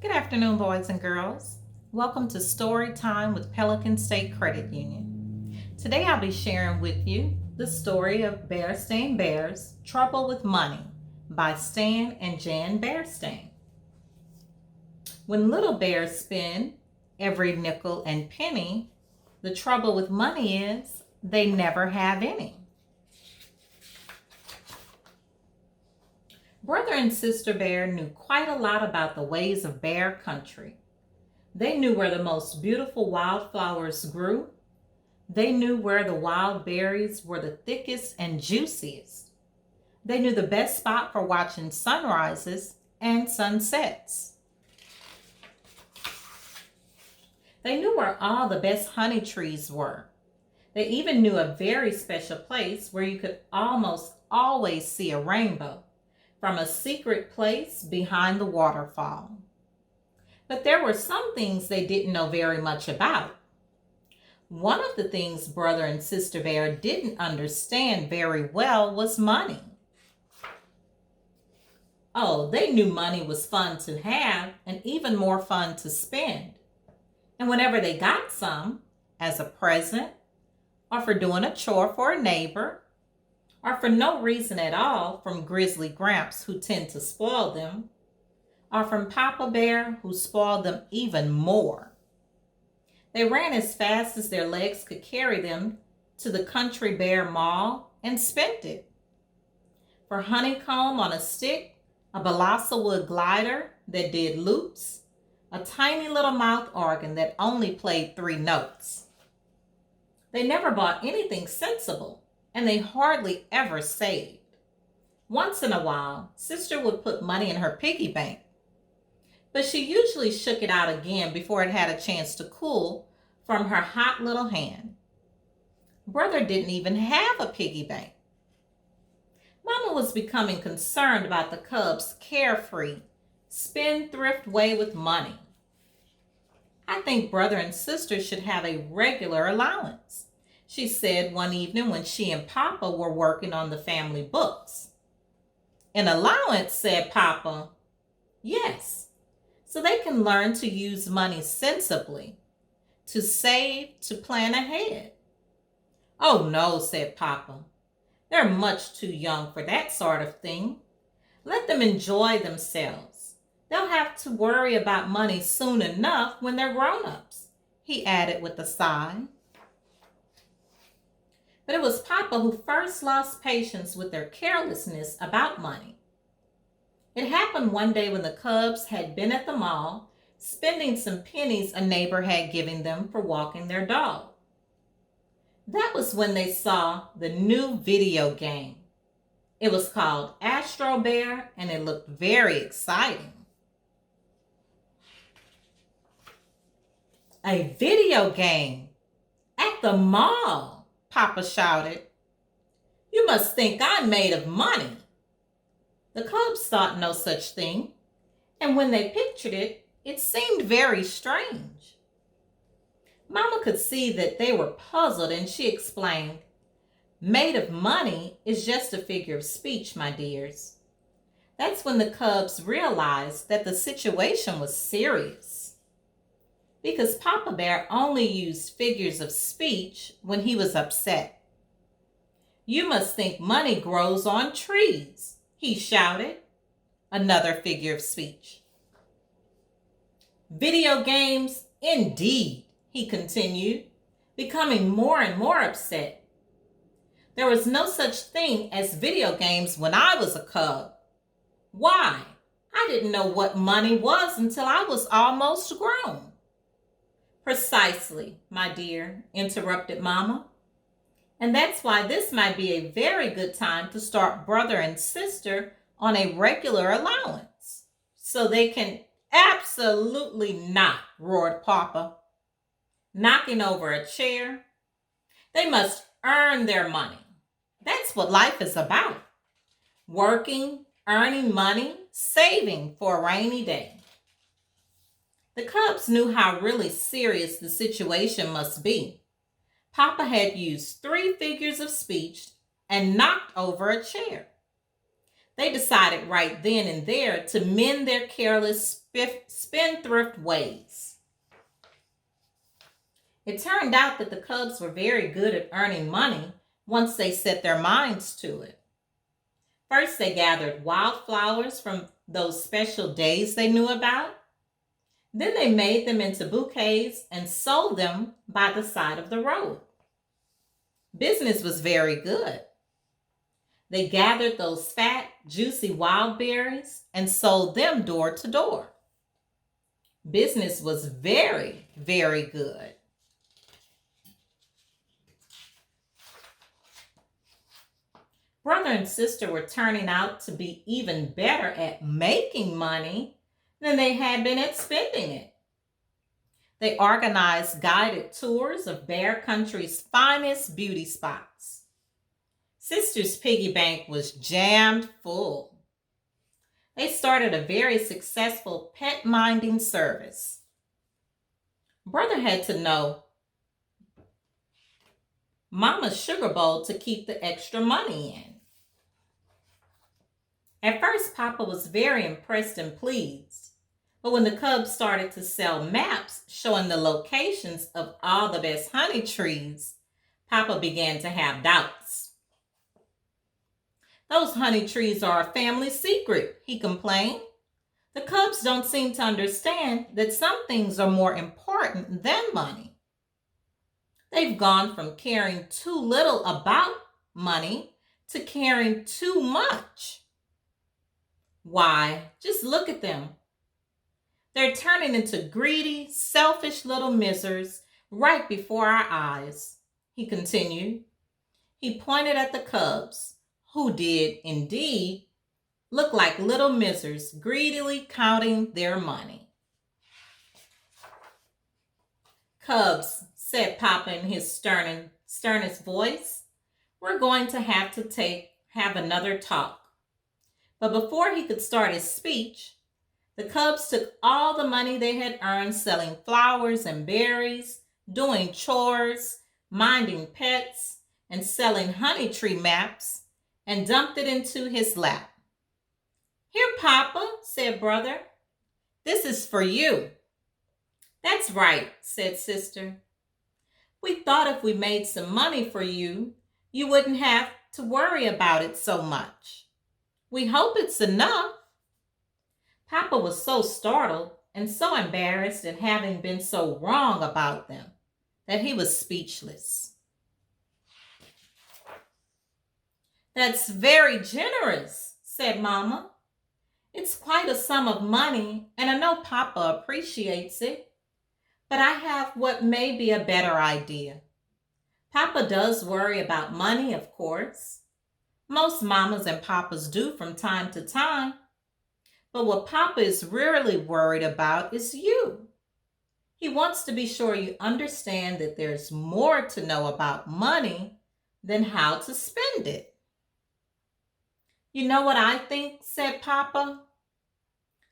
Good afternoon, boys and girls. Welcome to Story Time with Pelican State Credit Union. Today I'll be sharing with you the story of Berenstain Bears Trouble with Money by Stan and Jan Berenstain. When little bears spend every nickel and penny, the trouble with money is they never have any. Brother and Sister Bear knew quite a lot about the ways of bear country. They knew where the most beautiful wildflowers grew. They knew where the wild berries were the thickest and juiciest. They knew the best spot for watching sunrises and sunsets. They knew where all the best honey trees were. They even knew a very special place where you could almost always see a rainbow from a secret place behind the waterfall. But there were some things they didn't know very much about. One of the things Brother and Sister Bear didn't understand very well was money. Oh, they knew money was fun to have and even more fun to spend. And whenever they got some, as a present, or for doing a chore for a neighbor, or for no reason at all from Grizzly Gramps, who tend to spoil them, or from Papa Bear, who spoiled them even more, they ran as fast as their legs could carry them to the Country Bear Mall and spent it. For honeycomb on a stick, a balsa wood glider that did loops, a tiny little mouth organ that only played 3 notes. They never bought anything sensible, and they hardly ever saved. Once in a while, Sister would put money in her piggy bank, but she usually shook it out again before it had a chance to cool from her hot little hand. Brother didn't even have a piggy bank. Mama was becoming concerned about the cubs' carefree, spendthrift way with money. I think Brother and Sister should have a regular allowance, she said one evening when she and Papa were working on the family books. An allowance, said Papa. Yes, so they can learn to use money sensibly, to save, to plan ahead. Oh no, said Papa. They're much too young for that sort of thing. Let them enjoy themselves. They'll have to worry about money soon enough when they're grown-ups, he added with a sigh. But it was Papa who first lost patience with their carelessness about money. It happened one day when the cubs had been at the mall, spending some pennies a neighbor had given them for walking their dog. That was when they saw the new video game. It was called Astro Bear, and it looked very exciting. A video game at the mall, Papa shouted. You must think I'm made of money. The cubs thought no such thing, and when they pictured it, it seemed very strange. Mama could see that they were puzzled, and she explained, made of money is just a figure of speech, my dears. That's when the cubs realized that the situation was serious, because Papa Bear only used figures of speech when he was upset. You must think money grows on trees, he shouted, another figure of speech. Video games, indeed, he continued, becoming more and more upset. There was no such thing as video games when I was a cub. Why? I didn't know what money was until I was almost grown. Precisely, my dear, interrupted Mama. And that's why this might be a very good time to start Brother and Sister on a regular allowance. So they can absolutely not, roared Papa, knocking over a chair. They must earn their money. That's what life is about. Working, earning money, saving for a rainy day. The cubs knew how really serious the situation must be. Papa had used 3 figures of speech and knocked over a chair. They decided right then and there to mend their careless spendthrift ways. It turned out that the cubs were very good at earning money once they set their minds to it. First, they gathered wildflowers from those special days they knew about. Then they made them into bouquets and sold them by the side of the road. Business was very good. They gathered those fat, juicy wild berries and sold them door to door. Business was very, very good. Brother and sister were turning out to be even better at making money than they had been at spending it. They organized guided tours of Bear Country's finest beauty spots. Sister's piggy bank was jammed full. They started a very successful pet minding service. Brother had to know Mama's sugar bowl to keep the extra money in. At first, Papa was very impressed and pleased. But when the cubs started to sell maps showing the locations of all the best honey trees, Papa began to have doubts. Those honey trees are a family secret, he complained. The cubs don't seem to understand that some things are more important than money. They've gone from caring too little about money to caring too much. Why, just look at them. They're turning into greedy, selfish little misers right before our eyes, he continued. He pointed at the cubs, who did indeed look like little misers greedily counting their money. Cubs, said Papa in his sternest voice, we're going to have another talk. But before he could start his speech, the cubs took all the money they had earned selling flowers and berries, doing chores, minding pets, and selling honey tree maps, and dumped it into his lap. Here, Papa, said Brother. This is for you. That's right, said Sister. We thought if we made some money for you, you wouldn't have to worry about it so much. We hope it's enough. Papa was so startled and so embarrassed at having been so wrong about them that he was speechless. That's very generous, said Mama. It's quite a sum of money, and I know Papa appreciates it. But I have what may be a better idea. Papa does worry about money, of course. Most mamas and papas do from time to time. But what Papa is really worried about is you. He wants to be sure you understand that there's more to know about money than how to spend it. You know what I think, said Papa?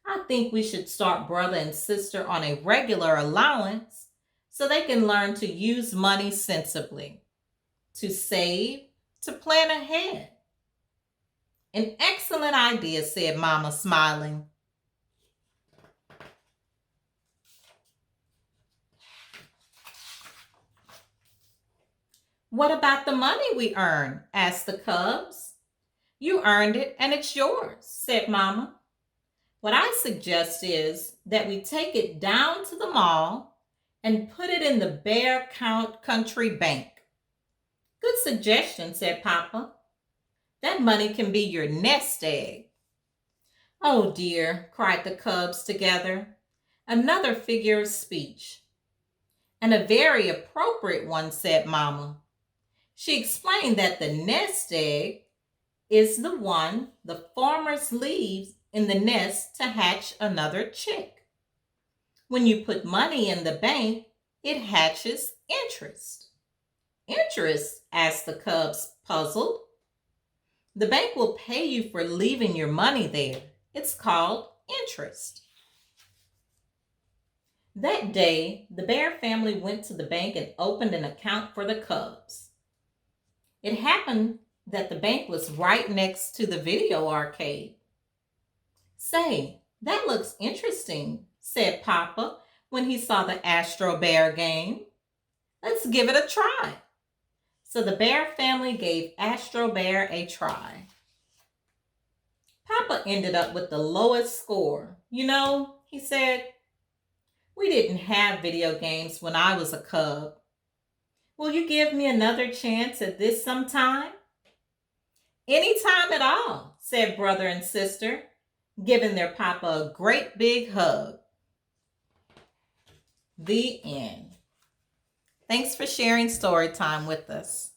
I think we should start Brother and Sister on a regular allowance so they can learn to use money sensibly, to save, to plan ahead. An excellent idea, said Mama, smiling. What about the money we earn? Asked the cubs. You earned it and it's yours, said Mama. What I suggest is that we take it down to the mall and put it in the Bear Country Bank. Good suggestion, said Papa. That money can be your nest egg. Oh dear, cried the cubs together. Another figure of speech. And a very appropriate one, said Mama. She explained that the nest egg is the one the farmers leaves in the nest to hatch another chick. When you put money in the bank, it hatches interest. Interest? Asked the cubs, puzzled. The bank will pay you for leaving your money there. It's called interest. That day, the Bear family went to the bank and opened an account for the cubs. It happened that the bank was right next to the video arcade. "Say, that looks interesting," said Papa when he saw the Astro Bear game. "Let's give it a try." So the Bear family gave Astro Bear a try. Papa ended up with the lowest score. "You know," he said, "we didn't have video games when I was a cub. Will you give me another chance at this sometime?" "Anytime at all," said brother and sister, giving their papa a great big hug. The end. Thanks for sharing story time with us.